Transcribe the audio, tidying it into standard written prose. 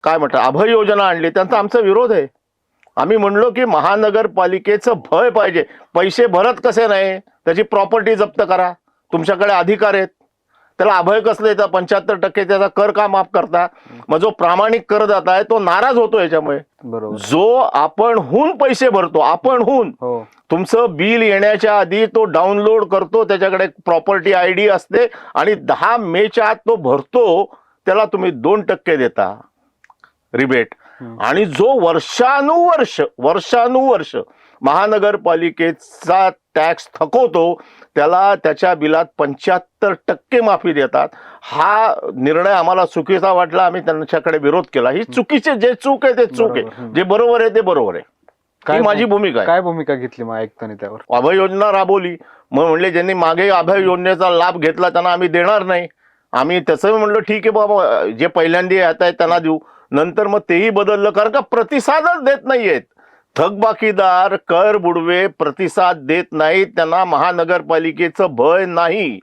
काय म्हणतात अभय योजना आणली, त्यांचा आमचा विरोध आहे. आम्ही म्हणलो की महानगरपालिकेचं भय पाहिजे. पैसे भरत कसे नाही, त्याची प्रॉपर्टी जप्त करा, तुमच्याकडे अधिकार आहेत. त्याला अभय कसलं येतं, 75% त्याचा कर का माफ करता. मग जो प्रामाणिक करदाता आहे तो नाराज होतो याच्यामुळे. बरोबर. जो आपणहून पैसे भरतो, आपणहून हो. तुमचं बिल येण्याच्या आधी तो डाउनलोड करतो, त्याच्याकडे प्रॉपर्टी ID असते आणि 10 मेच्या आत तो भरतो, त्याला तुम्ही 2% देता रिबेट. आणि जो वर्षानुवर्ष महानगरपालिकेचा टॅक्स थकवतो त्याला त्याच्या बिलात 75% माफी देतात. हा निर्णय आम्हाला चुकीचा वाटला, आम्ही त्यांच्याकडे विरोध केला. ही चुकीचे, जे चूक आहे ते चूक आहे, जे बरोबर आहे ते बरोबर आहे. ही माझी भूमिका आहे. काय भूमिका घेतली मग आयुक्तांनी त्यावर? अभय योजना राबवली. मग म्हणले ज्यांनी मागे अभय योजनेचा लाभ घेतला त्यांना आम्ही देणार नाही. आम्ही तसं म्हणलं ठीक आहे बाबा, जे पहिल्यांदा येत आहेत त्यांना देऊ. नंतर मग तेही बदललं, कारण का प्रतिसादच देत नाहीयेत. थकबाकीदार, कर बुडवे प्रतिसाद देत नाहीत. त्यांना महानगरपालिकेचं भय नाही.